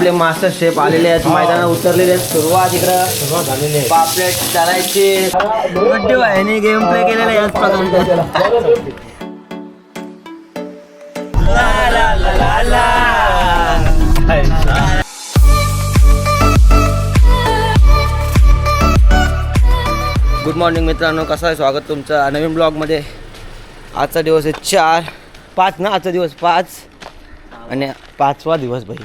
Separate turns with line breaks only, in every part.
आपले master chef आलेले आहेत, मैदानात उतरलेले आहेत. सुरुवात झालेली आहे. पापलेट करायचे गुड्डू आहे गेम प्ले केलेला याच प्रकारे. गुड मॉर्निंग मित्रांनो, कसं आहे स्वागत तुमचं नवीन ब्लॉगमध्ये. आजचा दिवस आहे 5 ना, आजचा दिवस 5 आणि 5वा दिवस भाई.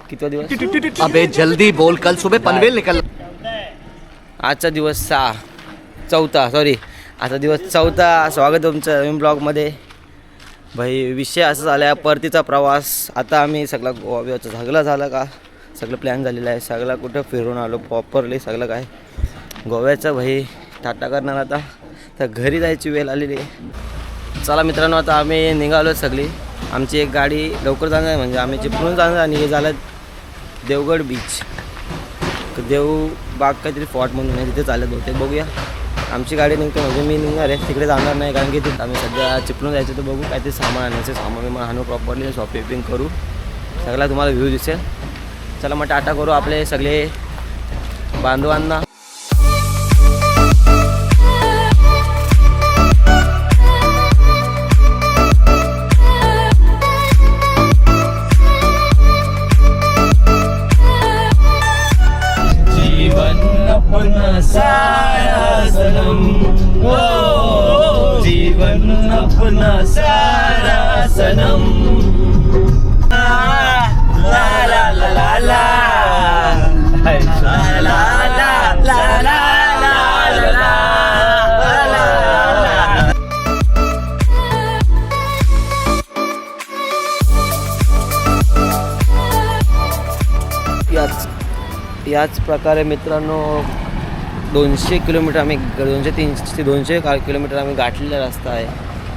कितवा दिवस?
अबे जल्दी बोल, कल सुबह पनवेल निकल.
आजचा दिवस 4था सॉरी, आजचा दिवस 4था. स्वागत तुमचं नवीन ब्लॉगमध्ये भाई. विषय असं झाला आहे परतीचा प्रवास. आता आम्ही सगळा गोव्याचं सगळं झालं का, सगळं प्लॅन झालेलं आहे, सगळं कुठं फिरून आलो प्रॉपरली सगळं काय गोव्याचं भाई टाटा करणार. आता तर घरी जायची वेळ आलेली आहे. चला मित्रांनो, आता आम्ही निघालो सगळी. आमची एक गाडी लवकर जाणार आहे, म्हणजे आम्ही चिपळूण जाणार आणि हे झालं देवगड बीच, देवबाग काहीतरी फॉर्ट म्हणून आहे, तिथे चालत होते. बघूया आमची गाडी निघतो, म्हणजे मी निघणार आहे, तिकडे जाणार नाही कारण की तिथे आम्ही सध्या चिपळूण जायचं. तर बघू काहीतरी सामान आणायचं, सामान आणू प्रॉपरली, शॉपिंग करू, सगळा तुम्हाला व्ह्यू दिसेल. चला मग टाटा करू आपले सगळे बांधवांना. जीवन अपना सारा सनम, जीवन अपना सारा सनम. ला ला ला ला ला ला ला ला ला याच प्रकारे मित्रांनो 200 किलोमीटर आम्ही 200 किलोमीटर आम्ही गाठलेला रस्ता आहे.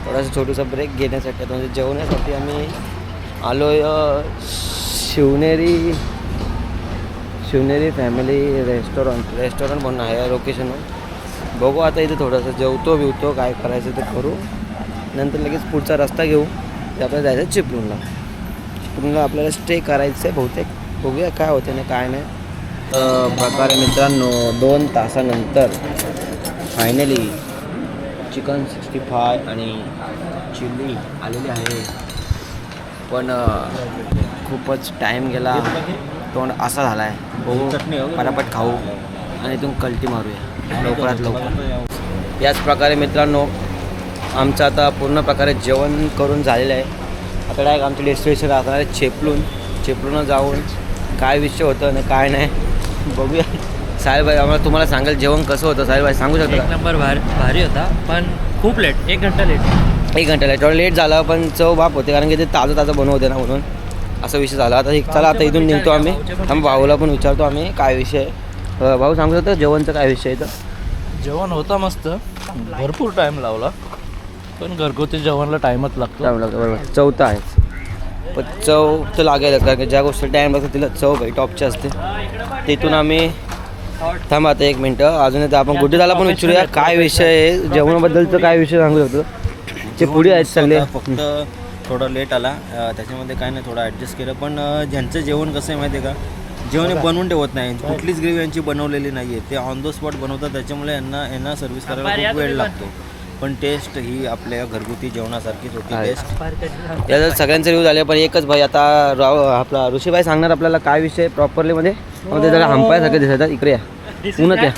थोडासा छोटासा ब्रेक घेण्यासाठी, म्हणजे जेवण्यासाठी आम्ही आलो शिवनेरी फॅमिली रेस्टॉरंट म्हणून आहे लोकेशनवर. बघू आता इथे थोडंसं जेवतो काय करायचं ते करू, नंतर लगेच पुढचा रस्ता घेऊ. ते आपल्याला जायचं आहे चिपळूणला आपल्याला स्टे करायचं आहे बहुतेक. बघूया काय होते ना काय नाही. प्रकारे मित्रांनो 2 तासानंतर फायनली चिकन 65 आणि चिली आलेली आहे. पण खूपच टाईम गेला, तोंड असा झाला आहे. बघू पटापट खाऊ आणि इथून कल्टी मारूया लवकरात लवकर. याच प्रकारे मित्रांनो आमचं आता पूर्ण प्रकारे जेवण करून झालेलं आहे. आता डायरेक्ट आमचं डेस्टिनेशन असणार आहे चिपळूण जाऊन काय विषय होतं आणि काय नाही बघूया. साहेब आम्हाला तुम्हाला सांगाल जेवण कसं होतं. साहेब सांगू शकता?
1 नंबर भारी होता, पण खूप लेट, 1 घंटा लेट.
थोडं लेट झालं, पण चव बाप होते कारण की ते ताजं बनवते ना, म्हणून असा विषय झाला. आता चला आता इथून निघतो आम्ही. आम्ही भाऊला पण विचारतो आम्ही काय विषय. भाऊ सांगू शकतो जेवणचं काय विषय आहे? तर
जेवण होता मस्त, भरपूर टाईम लावला, पण घरगुती जेवणला टाईमच लागतो.
बरोबर. 4था आहे, पण चव तर लागेल कारण की ज्या गोष्टी टाईम लागतो तिला चव भाई टॉपची असते. तिथून आम्ही थांबा आता 1 मिनटं अजून येतं. आपण गुड्डीदाला पण विचारूया काय विषय आहे जेवणाबद्दलचं, काय विषय सांगू शकतो. ते पुढे आहेत सगळे.
फक्त थोडं लेट आला, त्याच्यामध्ये काय नाही, थोडं ॲडजस्ट केलं. पण ज्यांचं जेवण कसं आहे माहिती आहे का, जेवण हे बनवून ठेवत नाही, कुठलीच ग्रेव्ही यांची बनवलेली नाही आहे, ते ऑन द स्पॉट बनवतात. त्याच्यामुळे यांना सर्व्हिस करायला खूप वेळ लागतो. पण टेस्ट ही आपल्या घरगुती जेवणासारखीच होती टेस्ट.
याच्यात सगळ्यांचे रिव्ह्यू झाले, पण एकच भाई आता आपला ऋषीभाई सांगणार आपल्याला काय विषय प्रॉपरली. मध्ये जरा हंपायसारखं दिसतात. इकडे या पुन्हा त्या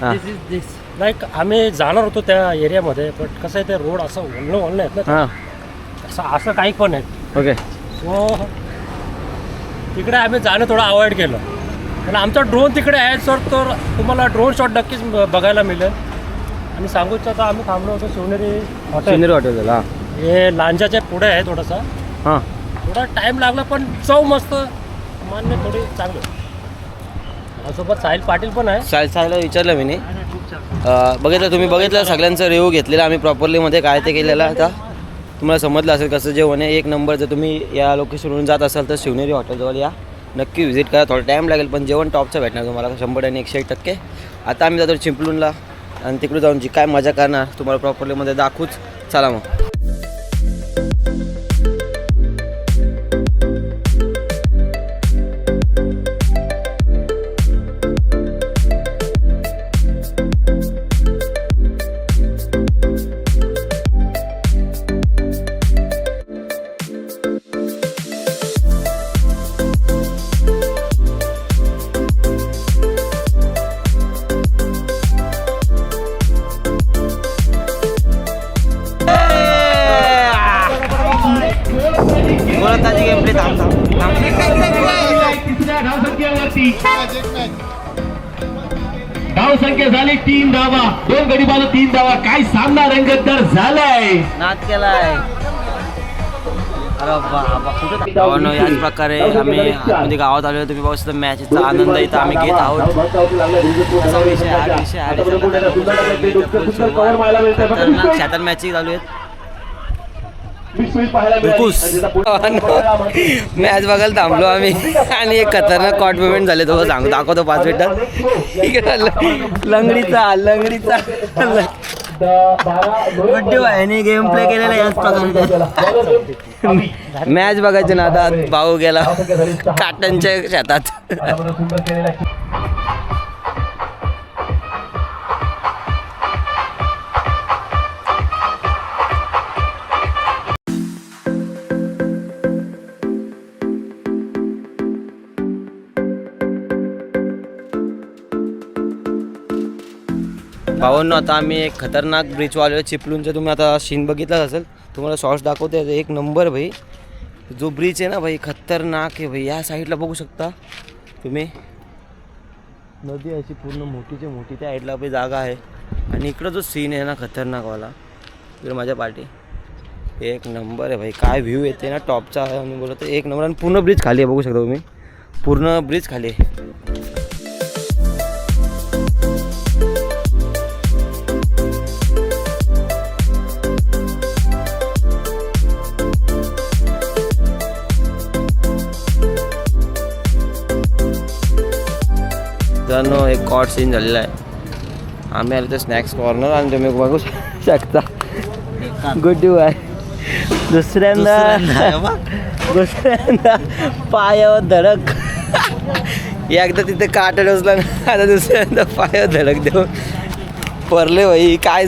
हां
लाईक आम्ही जाणार होतो त्या एरियामध्ये, पण कसं आहे ते रोड असं ओलणं आहेत ना, असं काही पण आहे.
ओके.
सो तिकडे आम्ही जाणं थोडं अवॉइड केलं. आणि आमचा ड्रोन तिकडे आहे सर, तर तुम्हाला ड्रोन शॉट नक्कीच बघायला मिळेल. आणि सांगूच आता आम्ही थांबलो होतो शिवनेरी
हॉटेल झाला,
हे लांजाच्या पुढे आहे थोडासा.
हां
थोडा टाईम लागला, पण चव मस्त, मान्य थोडी चांगलं. सोबत साहिल पाटील पण आहे.
साहिलला विचारलं मी बघितलं, तुम्ही बघितलं सगळ्यांचं रिव्ह्यू घेतलेला आम्ही प्रॉपरली मध्ये काय ते केलेलं. आता तुम्हाला समजलं असेल कसं जेवण आहे. 1 नंबर. जर तुम्ही या लोकेशनवरून जात असाल तर शिवनेरी हॉटेलजवळ या, नक्की व्हिजिट करा. थोडा टाईम लागेल पण जेवण टॉपचं भेटणार तुम्हाला 100 आणि 101%. आता आम्ही जातो चिपळूणला आणि तिकडे जाऊन जी काय मजा करणार तुम्हाला प्रॉपरलीमध्ये दाखवूच. चला मग.
तिसऱ्या धावसंख्येवरती धावसंख्या झाली 3 धावा, 2 गडी बाद 3 धावा. काय सामना रंगतदार झालाय.
नाद केलाय. अरे भावांनो, याच प्रकारे आम्ही आतमध्ये गावात आलो. तुम्ही पाहू शकता मॅचचा आनंद इथं आम्ही घेत आहोत. असा विषय शतक मॅच चालू आहेत. मॅच बघायला थांबलो आम्ही आणि एक खतरनाक कॉट मुवमेंट झाले. तो दाखवतो 5 मिनिटात. इकडे लंगडीचा याने गेम प्ले केलेला याच प्रकारे. मॅच बघायची ना आता भाऊ गेला काटनच्या शेतात. भावांनो, आता आम्ही एक खतरनाक ब्रिजवर आलेलो चिपळूणचं. तुम्ही आता सीन बघितलाच असेल. तुम्हाला शॉर्ट्स दाखवते. एक नंबर भाई. जो ब्रिज आहे ना भाई, खतरनाक आहे भाई. या साईडला बघू शकता तुम्ही नदी अशी पूर्ण मोठीच्या मोठी. त्या साईडला भाई जागा आहे. आणि इकडं जो सीन आहे ना खतरनाकवाला, इकडे माझ्या पाठी एक नंबर आहे भाई. काय व्ह्यू येते ना टॉपचा. मी बोलतो एक नंबर. आणि पूर्ण ब्रिज खाली आहे, बघू शकता तुम्ही. पूर्ण ब्रिज खाली आहे. मित्रांनो, एक कॉट सीन झालेला आहे. आम्ही आलो तर स्नॅक्स कॉर्नर आणि तुम्ही बघू शकता गुड्डू आहे. दुसऱ्यांदा पायावर धडक. एकदा तिथे काट डोसला, आता दुसऱ्यांदा पायावर धडक देऊन पडले भाई. काय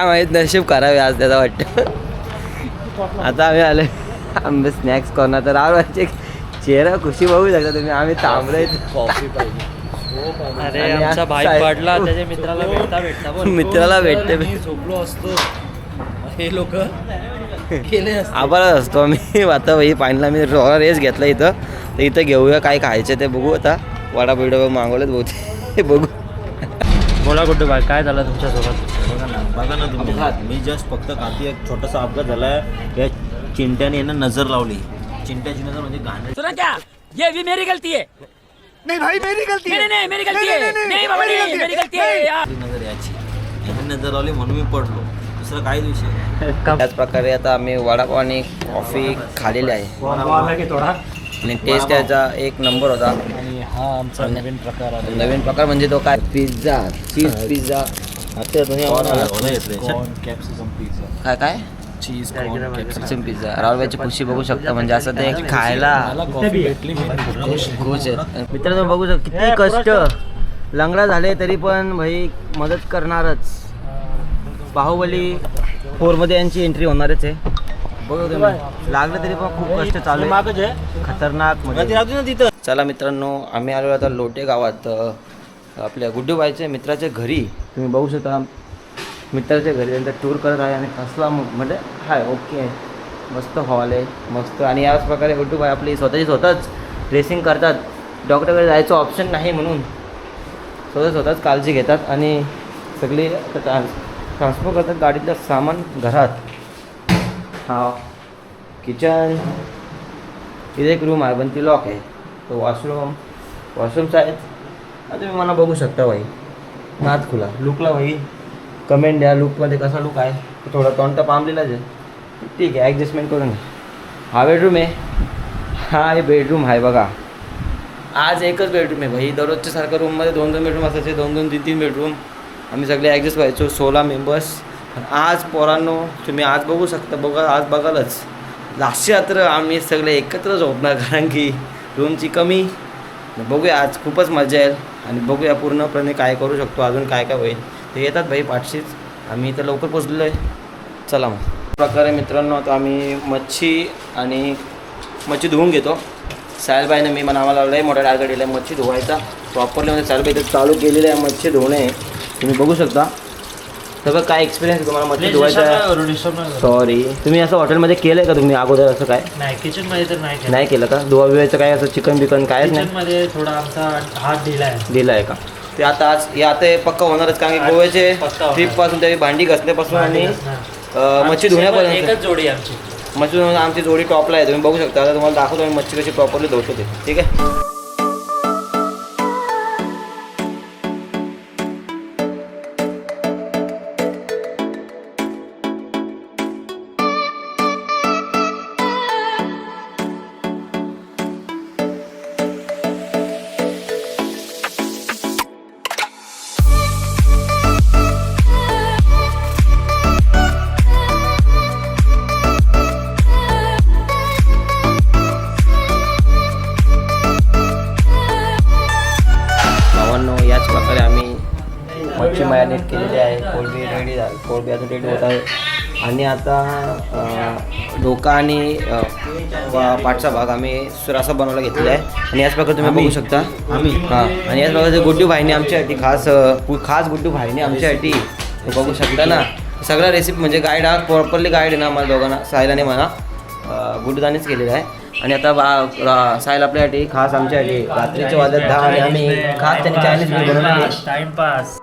माहीत नशीब करावे आज त्याचा वाटतं. आता आम्ही आले आंबे स्नॅक्स कॉर्नर. तर रावचे चेहरा खुशी बघू शकता तुम्ही. आम्ही थांबलोय. कॉफी पाहिजे.
अरे आमचा भाई पडला, त्याच्या मित्राला भेटते झोपलो असतो. हे लोक
आभारच असतो आम्ही. आता भाई फायनल आम्ही रेस घेतला इथं. तर इथं घेऊया काय खायचं ते बघू. आता वडा बिडा मागवलेत बहुते. बघू.
बोला गुड्डू भाई, काय झालं तुमच्यासोबत?
बघा ना तुम्ही, मी जस्ट फक्त काठी एक छोटासा अपघात झाला आहे. या चिंट्याने यांना नजर लावली. चिंट्याची नजर म्हणजे गाणं.
सुना क्या? ये भी मेरी गलती है.
नहीं भाई मेरी गलती है.
नहीं मेरी गलती है. नहीं बाबा नहीं, मेरी गलती है यार.
नजर याची यांनी नजर लावली म्हणून मी पडलो. दुसरं काहीच विषय नाही.
त्याच प्रकारे आता आम्ही वडापाव आणि कॉफी खाल्लेली आहे.
की थोडा.
आणि टेस्ट त्याचा एक नंबर होता.
आणि हा आमचा नवीन प्रकार आहे.
नवीन प्रकार म्हणजे तो काय पिझ्झा, चीज पिझ्झा.
आता तुम्ही
कॅप्सिकम पिझ्झा.
काय काय
चीज
कॅप्सिकम पिझ्झा. रावलबाईची खुशी बघू शकता. म्हणजे असं ते खायला
कॉफी भेटली.
खुश आहेत. मित्रांनो बघू शकता किती कष्ट. लंगडा झाले तरी पण भाई मदत करणारच. बाहुबली 4मध्ये यांची एंट्री होणारच आहे. बघू तुम्ही. लागलं तरी पण खूप कष्ट चालू आहे. खतरनाक म्हणजे. चला मित्रांनो, आम्ही आलो आता लोटे गावात आपल्या गुड्डूबाईच्या मित्राच्या घरी. तुम्ही बघू शकता मित्राच्या घरी त्यांचा टूर करत आहे. आणि कसला म्हणजे हाय ओके मस्त हॉल आहे मस्त. आणि याच प्रकारे गुड्डूबाई आपली स्वतःच रेसिंग करतात. डॉक्टरकडे जायचं ऑप्शन नाही म्हणून स्वतःच काळजी घेतात. आणि सगळी ट्रान्सफर करतात गाडीतलं सामान घरात. हा किचन. इथे एक रूम आहे पण ती लॉक आहे. तो वॉशरूम्स आहेत. आता तुम्ही मला बघू शकता भाई. नाद खुला लुकला भाई. कमेंट द्या लुकमध्ये कसा लुक आहे. थोडा तोंडटा पांबलेलाच आहे. ठीक आहे ॲडजस्टमेंट करून. हा बेडरूम आहे. हा हे बेडरूम आहे बघा. आज एकच बेडरूम आहे भाई. दररोजच्या सारखं रूममध्ये 2-2 बेडरूम असायचे. 2-2 3-3 बेडरूम. आम्ही सगळे ॲडजस्ट व्हायचो 16 मेंबर्स. आज पोरांनो तुम्ही आज बघू शकता. आज बघालच लास्ट रात्र आम्ही सगळे एकत्र झोपणार. कारण की रूमची कमी. बघूया आज खूपच मजा येईल. आणि बघूया पूर्णपणे काय करू शकतो. अजून काय काय होईल ते येतात भाई पाठशीच. आम्ही इथं लवकर पोचलेलो आहे. चला मग. प्रकारे मित्रांनो आता आम्ही मच्छी धुवून घेतो. साहेलबाईने मी पण आम्हाला लय मोठ्या टार्गेट मच्छी धुवायचा प्रॉपरली. म्हणजे साहेलबाई इथं चालू केलेलं आहे मच्छी धुवणे. तुम्ही बघू शकता तर बघ काय एक्सपिरियन्स आहे तुम्हाला मच्छी धुवायचा? सॉरी, तुम्ही असं हॉटेलमध्ये केलंय का तुम्ही अगोदर असं काय?
नाही किचन मध्ये तर नाही
नाही केलं का? धुवायचं काय असं चिकन बिकन कायच नाही
मध्ये थोडा आमचा हात दिलाय.
दिलं आहे का? ते आता आज हे आता हे पक्का होणारच कारण की गोव्याचे
पक्का
ट्रिप पासून तरी भांडी घासण्यापासून आणि मच्छी धुण्यापर्यंत
एकच जोडी आमची.
मच्छी धुणं आमची जोडी टॉपला आहे. तुम्ही बघू शकता. आता तुम्हाला दाखवतो मी मच्छी कशी प्रॉपरली धुतो ते. ठीक आहे. याच प्रकारे आम्ही मच्छी मॅरिनेट केलेली आहे. कोळंबी रेडी झाली, कोळंबी अजून रेडी होत आहे. आणि आता डोका आणि पाठचा भाग आम्ही रसा बनवायला घेतलेला आहे. आणि याच प्रकारे तुम्ही बघू शकता हां. आणि याच प्रकारे गुड्डू भाईने आमच्यासाठी खास गुड्डू भाईने आमच्यासाठी बघू शकता ना. सगळा रेसिपी म्हणजे गाईड हा प्रॉपरली गाईड आहे ना आम्हाला दोघांना, साहिलाने म्हणा गुड्डूदानेच केलेला आहे. आणि आता साहिल आपल्यासाठी खास आमच्यासाठी रात्रीचे वाजत 10 आणि आम्ही खास त्यांनी चायनीज बनवले.
टाइमपास.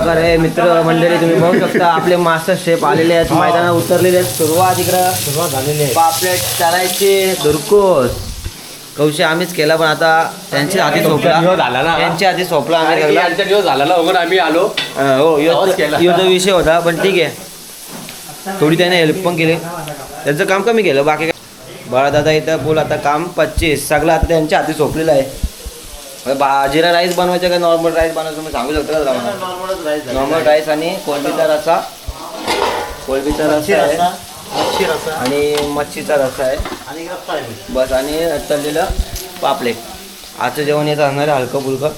अरे मित्र मंडळी तुम्ही बघू शकता आपले मास्टर शेफ आलेले आहेत, मैदानात उतरलेले आहेत. सुरुवात झालेली आहे. पापलेट चालायचे दुरकोस कौशे आम्हीच केला, पण आता त्यांच्या हाती सोपला. त्यांच्या हाती सोपला आम्ही
आम्ही आलो.
हो यो विषय होता. पण ठीक आहे, थोडी त्याने हेल्प पण केली. त्यांचं काम कमी केलं बाकी काय. बाळादादा इथं बोल आता काम 25 सगळं आता त्यांच्या हाती सोपलेलं आहे. जिरा राईस बनवायचं का नॉर्मल राईस बनवायचं तुम्ही सांगू शकता का? नॉर्मल राईस आणि कोळंबीचा रसा आहे आणि मच्छीचा रसा आहे बस. आणि तळलेलं पापलेट. आजचं जेवण याचं असणार आहे हलकं फुलकं.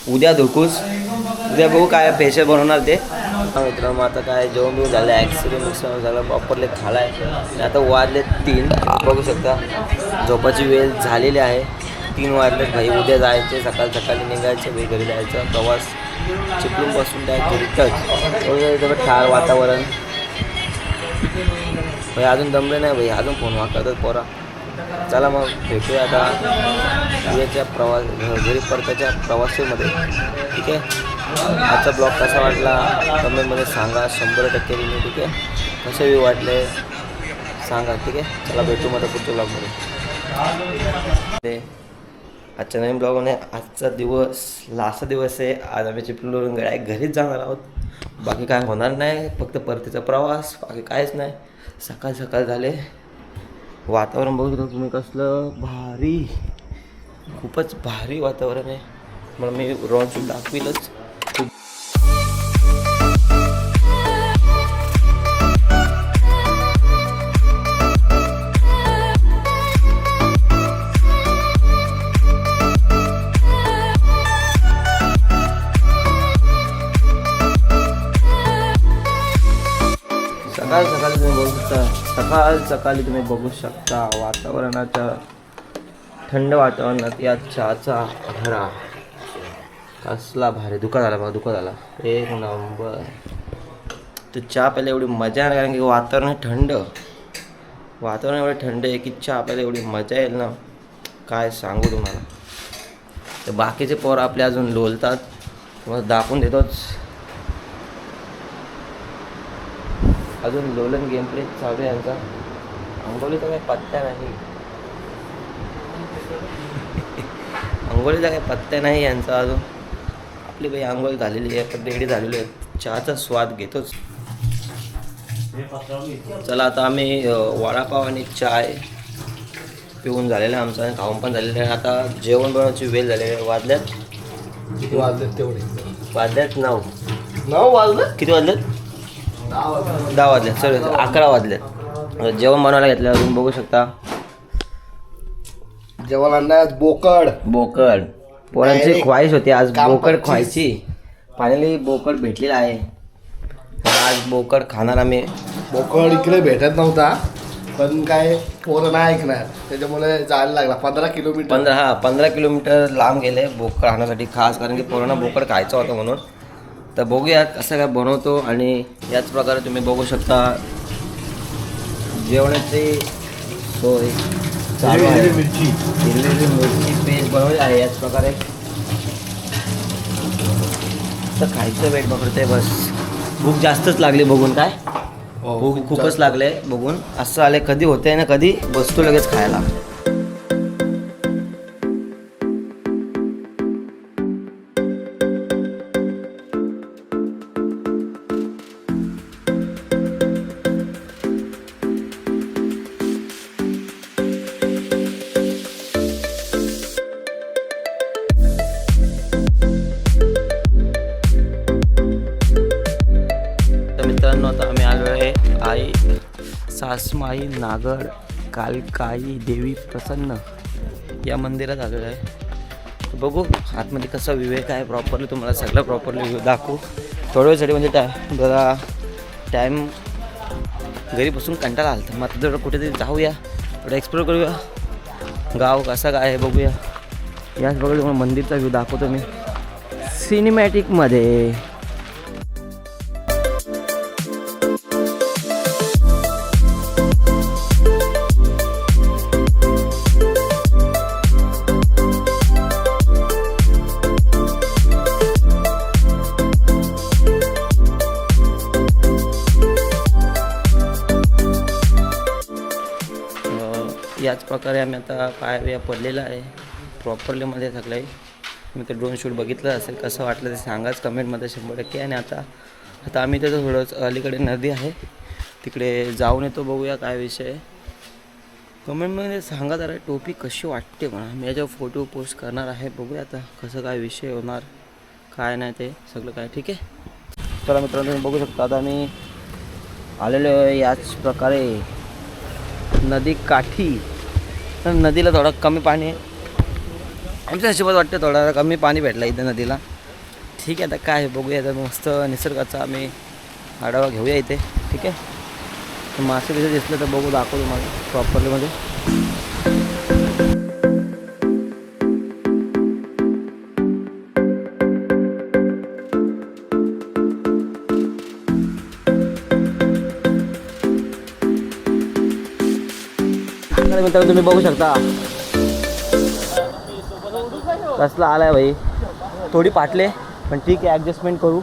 उद्या धुकूस, उद्या बघू काय स्पेशल बनवणार ते. मित्र मग आता काय जेवण बिवून झालं, ॲक्सिडेंट मिक्सर झालं, प्रॉपरली खाला आहे. आणि आता वाजले 3 बघू शकता. झोपाची वेळ झालेली आहे. 3 वाजले भाई. उद्या जायचे, सकाळी निघायचे भाई, घरी जायचं. प्रवास चिपळूण बसून जायचं रिटर्न. ठार वातावरण भाई. अजून दमले नाही भाई, अजून फोन वापरतात पोरा. चला मग भेटूया आता याच्या घरी परताच्या प्रवासामध्ये. ठीक आहे. आजचा ब्लॉग कसा वाटला कमेंटमध्ये सांगा. 100% रिव्ह्यू. ठीक आहे. कसे वाटले सांगा. ठीक आहे. चला भेटू मग पुढच्या ब्लॉगमध्ये. आजच्या नवीन ब्लॉगमध्ये आजचा दिवस लास्ट दिवस आहे. आज आम्ही चिपळूणवरून घरीच जाणार आहोत. बाकी काय होणार नाही, फक्त परतीचा प्रवास, बाकी काहीच नाही. सकाळ झाले. वातावरण बघू शकतो तुम्ही कसलं भारी, खूपच भारी वातावरण आहे. मला मी रॉन दाखवीलच. सकाळी तुम्ही बघू शकता वातावरणाच्या थंड वातावरणात या चहाचा हरा कसला भारी. दुकान आला 1 नंबर. तर चहा प्यायला एवढी मजा आहे कारण की वातावरण एवढं थंड आहे की चहा प्यायला एवढी मजा येईल ना काय सांगू तुम्हाला. तर बाकीचे पोर आपले अजून लोलतात, तुम्हाला दाखवून देतोच. अजून लोलन गेम प्ले चालू आहे यांचा. अंघोळीचा काही पत्ता नाही यांचा अजून. आपली बाई आंघोळ झालेली आहे, पण रेडी झालेली आहे. चहाचा स्वाद घेतोच. चला आता आम्ही वडापाव आणि चाय पिऊन झालेलं आहे आमचं आणि खाऊन पण झालेलं आहे. आता जेवण बनवायची वेळ झालेली आहे. वाजल्यात 9 वाजलं. किती वाजलेत? 10 वाजल्यात. सर 11 वाजल्यात. आता जेवण बनवायला घेतलं अजून बघू शकता.
जेवण आणणार बोकड.
बोकड पोरांची
Direct
ख्वाहिश होती आज
काम
बोकड
पच्चीस.
खायची. फायनली बोकड भेटलेला आहे. आज बोकड खाणार आम्ही.
बोकड इकडे भेटत नव्हता पण काय पोरं नाही ऐकणार त्याच्यामुळे जायला लागला 15 किलोमीटर.
15 किलोमीटर लांब गेले बोकड खाण्यासाठी खास, कारण की पोरांना बोकड खायचं होतं म्हणून. तर बघूया कसं काय बनवतो. आणि याच प्रकारे तुम्ही बघू शकता जेवणाची सोय चालू आहे. हिरवी मिरची पेस्ट बनवली आहे याच प्रकारे. तर खायचं वेट पकडते बस. भूक जास्तच लागली बघून. काय भूक खूपच लागले बघून. असं आले कधी होते ना कधी बसतो लगेच खायला. तर मित्रांनो आता आम्ही आलो आहे आई सासमाई नागड कालकाई देवी प्रसन्न या मंदिरात आलेलो आहे. बघू आतमध्ये कसा विवेक आहे प्रॉपरली तुम्हाला सगळं प्रॉपरली व्ह्यू दाखवू. थोड्या वेळसाठी म्हणजे जरा टाईम घरी बसून कंटाळा आला तर मग आता जरा कुठेतरी जाऊया, थोडं एक्सप्लोर करूया गाव कसं काय आहे बघूया. याच बघा तुम्हाला मंदिरचा व्ह्यू दाखवतो मी सिनेमॅटिकमध्ये. याच प्रकारे आम्ही आता पाया पडलेला आहे प्रॉपरलीमध्ये सगळे. मी ते ड्रोन शूट बघितलं असेल, कसं वाटलं ते सांगाच कमेंटमध्ये 100%. आणि आता आम्ही त्याचं थोडंच अलीकडे नदी आहे तिकडे जाऊन येतो, बघूया काय विषय आहे. कमेंटमध्ये सांगा जरा टोपी कशी वाटते म्हणा. मी याच्यावर फोटो पोस्ट करणार आहे, बघूया आता कसं काय विषय होणार काय नाही ते सगळं काय. ठीक आहे चला मित्रांनो तुम्ही बघू शकता आता आम्ही आलेलो आहे याच प्रकारे नदी काठी. तर नदीला थोडं कमी पाणी आहे आमच्या हिशोबात वाटतं, थोडा कमी पाणी भेटलं इथं नदीला. ठीक आहे आता काय बघूया आता मस्त निसर्गाचा आम्ही आढावा घेऊया इथे. ठीक आहे तर मासे बिसे दिसलं तर बघू दाखवतो तुम्हाला प्रॉपरलीमध्ये. मित्रांनो तुम्ही बघू शकता कसला आलाय भाई. थोडी पाटले पण ठीक आहे ॲडजस्टमेंट करू.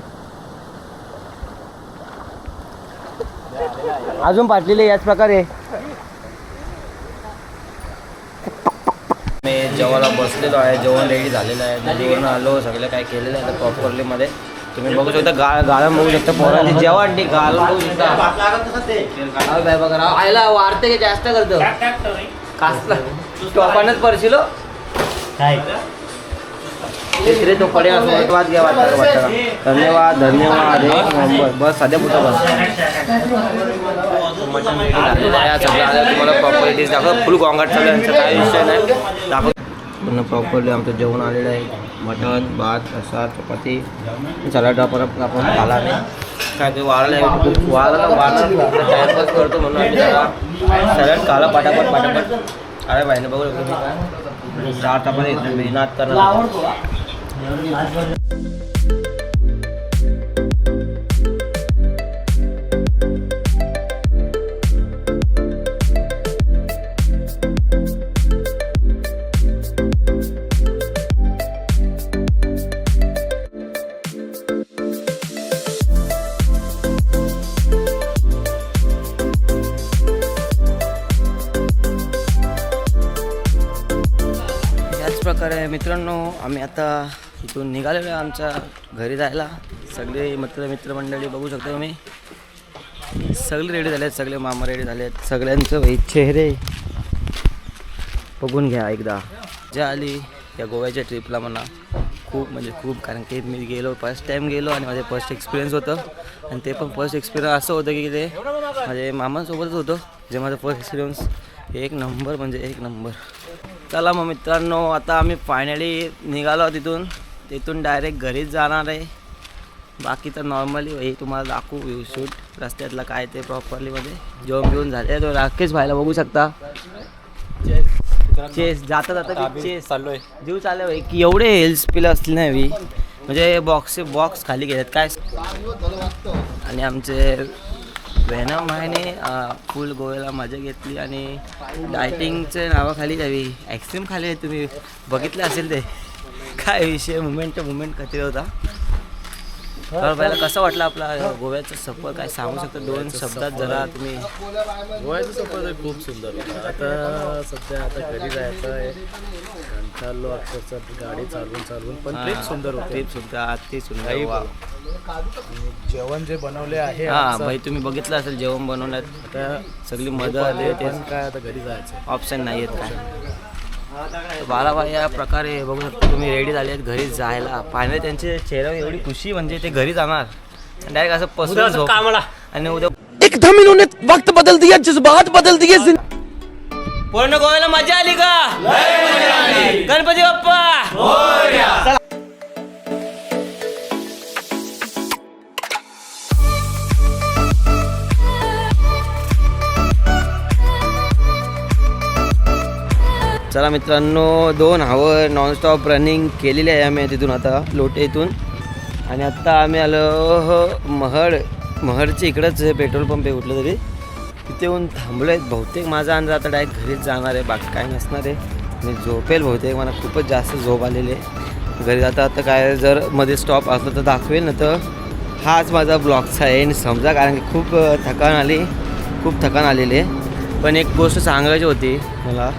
अजून पाटलेले याच प्रकारे. मी जेवायला बसलेलो आहे, जेवण रेडी झालेलं आहे. नदीवरून आलो सगळं काय केलेलं आहे प्रॉपरलीमध्ये. तुम्ही बघू शकता गाळा बघू शकता पोरांनी जेवण नाही गाळा बघू शकता. बघा आयला वाढते की जास्त करतो कासला टोपानच पडशील तिसरे तो पडे वाद घ्या वाटतं. धन्यवाद धन्यवाद एक नंबर. बस साध्या पुढचा बस. मटन रेडी झालेलं आहे सगळं आलं तुम्हाला प्रॉपर्टीज दाखव. फुल गोंगाट चालू यांचा काय विषय नाही दाखव. पूर्ण प्रॉपरली आमचं जेवण आलेलं आहे. मटन भात रस्सा चपाती सलाड आपण खाला नाही काय ते वाळायला टाइमपास करतो म्हणून आम्ही त्याला सलाड खाला पाटापट. अरे भाईने बघू तुम्ही 4 चपाती मेहनत करणार. प्रकारे मित्रांनो आम्ही आता इथून निघालेलो आहे आमच्या घरी जायला. सगळे मित्रमंडळी बघू शकता तुम्ही सगळे रेडी झाले आहेत. सगळे मामा रेडी झाले आहेत. सगळ्यांचं चेहरे बघून घ्या एकदा. मजा आली या गोव्याच्या ट्रिपला म्हणा खूप म्हणजे खूप. कारण की मी गेलो फर्स्ट टाईम गेलो आणि माझे फर्स्ट एक्सपिरियन्स होतं. आणि ते पण फर्स्ट एक्सपिरियन्स असं होतं की ते माझे मामांसोबतच होतं. जे माझं फर्स्ट एक्सपिरियन्स एक नंबर म्हणजे एक नंबर. चला मग मित्रांनो, आता आम्ही फायनली निघालो तिथून डायरेक्ट घरीच जाणार आहे. बाकी तर नॉर्मली तुम्हाला दाखवू व्ह्यू शूट रस्त्यातला काय ते प्रॉपरलीमध्ये जेवण घेऊन झाले. तो राकेश भाईला बघू शकता, चेस जाता चेस
चाललो आहे.
जीव चालू की एवढे हिल्स पिलं असले नाही म्हणजे बॉक्स खाली गेलेत काय. आणि आमचे वेनम भाईने फुल गोव्याला मजा घेतली आणि डायटिंगचे नावाखाली द्यावी ॲक्स्ट्रीम खाली तुम्ही बघितलं असेल ते काय विषय मुमेंट कधी होता. तर पहिला कसं वाटलं आपला गोव्याचा सफर काय सांगू शकता 2 शब्दात जरा तुम्ही.
गोव्याचं सफर तर खूप सुंदर होतं. आता सध्या आता घरी जायचं आहे, चाललो अक्षरशः गाडी चालवून पण ट्रिप सुंदर होती.
ट्रिप सुद्धा अति सुंदर. वा.
जेवण जे बनवले आहे
हां भाई तुम्ही बघितलं असेल जेवण बनवण्यात
आता
सगळी मदत आली ते
काय आता घरी जायचं
ऑप्शन नाही आहेत काय. बालाबाई या प्रकारे बघू शकता तुम्ही रेडी झाले आहेत घरी जायला. फायनली त्यांचे चेहऱ्यावर एवढी खुशी म्हणजे ते घरी जाणार डायरेक्ट असं पसरून झोप
कामाला
आणि उद्या
एकदम इन्होंने वक्त बदल दिया, जज्बात बदल दिए.
पूर्ण गोव्याला मजा आली का? गणपती बाप्पा. चला मित्रांनो, 2 आवर नॉनस्टॉप रनिंग केलेली आहे आम्ही तिथून आता लोटे इथून. आणि आत्ता आम्ही आलो महडच्या इकडंच पेट्रोल पंप आहे कुठलं तरी, तिथे येऊन थांबलो आहेत. बहुतेक माझा अंदाज आता डायरेक्ट घरीच जाणार आहे, बाकी काय नसणार आहे. मी झोपेल बहुतेक, मला खूपच जास्त झोप आलेली आहे. घरी जाता आता काय जर मध्ये स्टॉप असलं तर दाखवेल, ना तर हाच माझा ब्लॉगचा आहे समजा, कारण की खूप थकान आलेली आहे. पण एक गोष्ट सांगायची होती मला,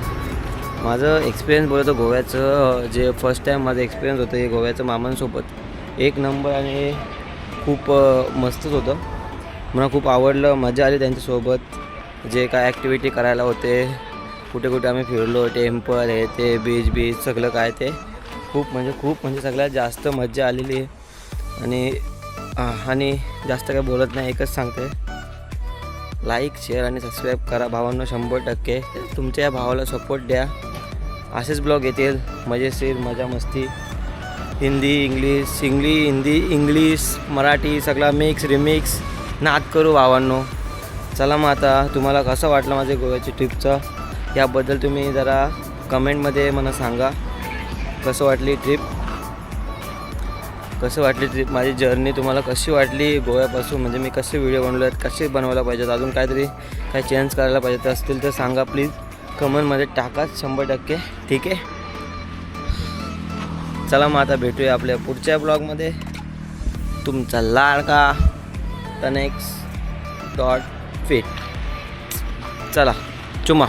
माझं एक्सपिरियन्स बोलतो गोव्याचं, जे फर्स्ट टाईम माझं एक्सपिरियन्स होतं हे गोव्याचं मामांसोबत एक नंबर आणि खूप मस्तच होतं. मला खूप आवडलं, मजा आली त्यांच्यासोबत. जे काय ॲक्टिव्हिटी करायला होते, कुठे आम्ही फिरलो, टेम्पल हे ते बीच सगळं काय ते खूप म्हणजे सगळ्यात जास्त मजा आलेली आहे. आणि जास्त काय बोलत नाही, एकच सांगते, लाईक शेअर आणि सबस्क्राईब करा भावांनो 100%. तुमच्या या भावाला सपोर्ट द्या. असेच ब्लॉग येतील मजेशीर, मजा मस्ती, हिंदी इंग्लिश मराठी सगळा मिक्स रिमिक्स नाद करू भावांनो. चला मग आता तुम्हाला कसं वाटलं माझे गोव्याची ट्रिपचं याबद्दल तुम्ही जरा कमेंटमध्ये मला सांगा. कसं वाटली ट्रिप माझी जर्नी तुम्हाला कशी वाटली गोव्यापासून, म्हणजे मी कसे व्हिडिओ बनवले आहेत, कसे बनवायला पाहिजेत, अजून काहीतरी काय चेंज करायला पाहिजे असतील तर सांगा प्लीज कमेंटमध्ये टाका 100%. ठीक आहे, चला मग आता भेटूया आपल्या पुढच्या ब्लॉगमध्ये. तुमचा लाडका तनेक्स.fit. चला चुमा.